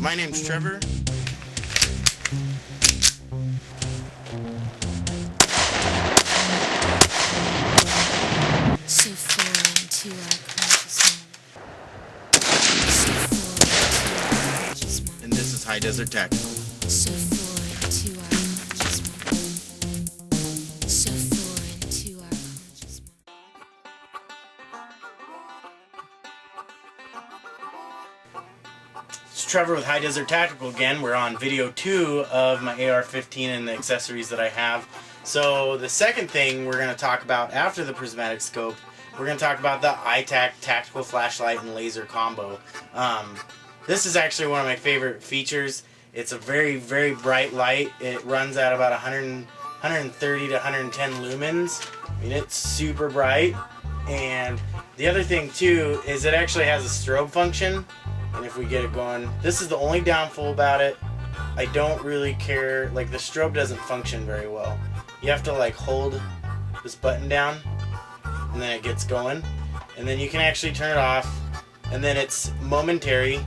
My name's Trevor. So foreign to our conscious mind. So foreign to our conscious mind. And this is High Desert Tactical. So foreign to our conscious mind. So foreign to our conscious mind. It's Trevor with High Desert Tactical again. We're on video 2 of my AR-15 and the accessories that I have. So the second thing we're going to talk about after the prismatic scope, we're going to talk about the iTac tactical flashlight and laser combo. This is actually one of my favorite features. It's a very, very bright light. It runs at about 130 to 110 lumens. I mean, it's super bright. And the other thing too is it actually has a strobe function. And if we get it going, this is the only downfall about it. I don't really care, like the strobe doesn't function very well. You have to like hold this button down and then it gets going. And then you can actually turn it off. And then it's momentary.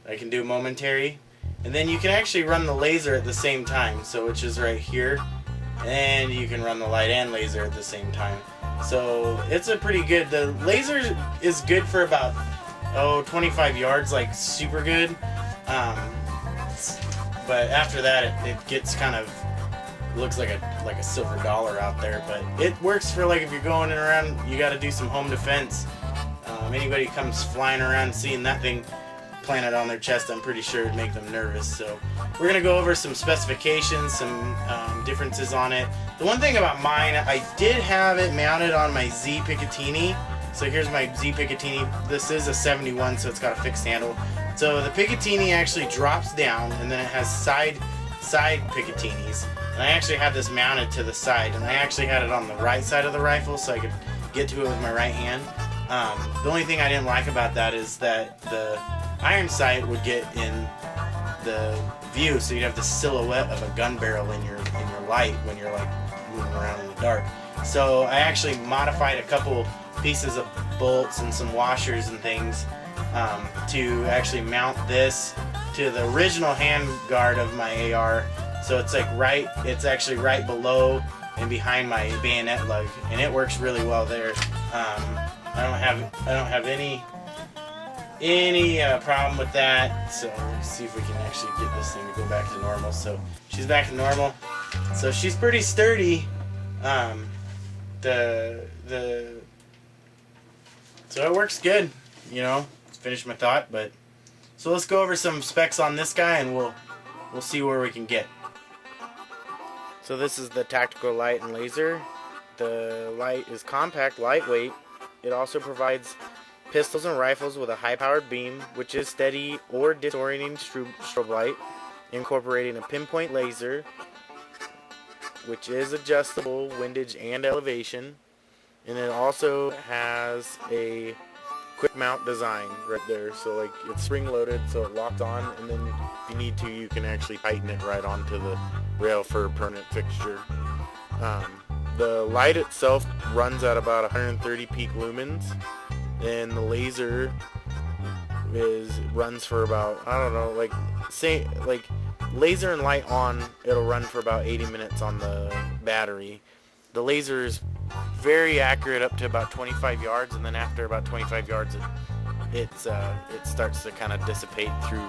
I can do momentary. And then you can actually run the laser at the same time. So which is right here. And you can run the light and laser at the same time. So it's a pretty good, the laser is good for about 25 yards, like super good. But after that it gets kind of, looks like a silver dollar out there, but it works for like if you're going around, you got to do some home defense. Anybody comes flying around seeing that thing planted on their chest, I'm pretty sure it'd make them nervous. So we're gonna go over some specifications, some differences on it. The one thing about mine, I did have it mounted on my Z Picatinny. So here's my Z Picatinny. This is a 71, so it's got a fixed handle. So the Picatinny actually drops down, and then it has side Picatinis. And I actually had this mounted to the side, and I actually had it on the right side of the rifle so I could get to it with my right hand. The only thing I didn't like about that is that the iron sight would get in the view, so you'd have the silhouette of a gun barrel in your light when you're like moving around in the dark. So I actually modified a couple pieces of bolts and some washers and things to actually mount this to the original hand guard of my AR. So it's like it's actually right below and behind my bayonet lug, and it works really well there. I don't have any problem with that. So let's see if we can actually get this thing to go back to normal. So she's back to normal. So she's pretty sturdy. So it works good, you know. Finish my thought, but so let's go over some specs on this guy, and we'll see where we can get. So this is the tactical light and laser. The light is compact, lightweight. It also provides pistols and rifles with a high-powered beam, which is steady or disorienting strobe light, incorporating a pinpoint laser, which is adjustable windage and elevation. And it also has a quick mount design right there, so like it's spring loaded, so it locked on, and then if you need to, you can actually tighten it right onto the rail for a permanent fixture. The light itself runs at about 130 peak lumens, and the laser runs for about, I don't know, like say like laser and light on, it'll run for about 80 minutes on the battery. The laser is very accurate up to about 25 yards, and then after about 25 yards it starts to kind of dissipate through,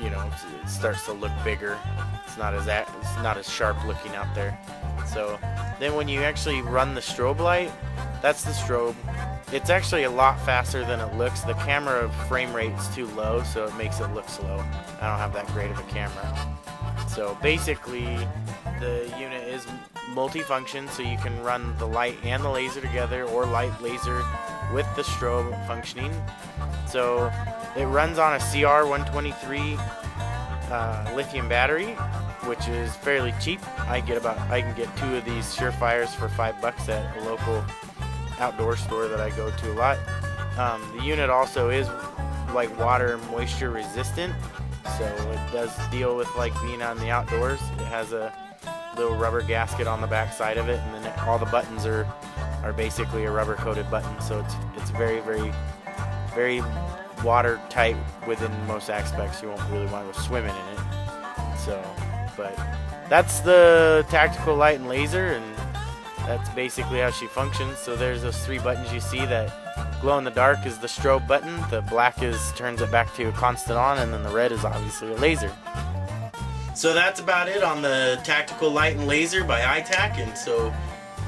you know, it starts to look bigger. It's not as sharp looking out there. So then when you actually run the strobe light, that's the strobe. It's actually a lot faster than it looks. The camera frame rate's too low, so it makes it look slow. I don't have that great of a camera. So basically the unit is multifunction, so you can run the light and the laser together, or light laser with the strobe functioning. So it runs on a CR123 lithium battery, which is fairly cheap. I can get 2 of these Surefires for $5 at a local outdoor store that I go to a lot. The unit also is like water and moisture resistant, so it does deal with like being on the outdoors. It has a little rubber gasket on the back side of it, and then all the buttons are basically a rubber coated button, so it's very, very, very watertight within most aspects. You won't really want to go swimming in it. So, but that's the tactical light and laser, and that's basically how she functions. So there's those 3 buttons you see. That glow in the dark is the strobe button, the black turns it back to a constant on, and then the red is obviously a laser. So that's about it on the tactical light and laser by iTac, and so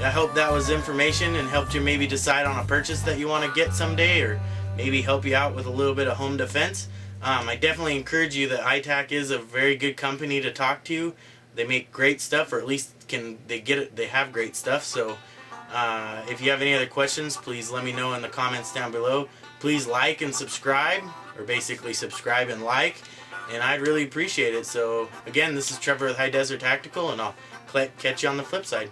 I hope that was information and helped you maybe decide on a purchase that you want to get someday, or maybe help you out with a little bit of home defense. I definitely encourage you that iTac is a very good company to talk to. They make great stuff, or at least they have great stuff. So if you have any other questions, please let me know in the comments down below. Please like and subscribe, or basically subscribe and like, and I'd really appreciate it. So again, this is Trevor with High Desert Tactical, and I'll catch you on the flip side.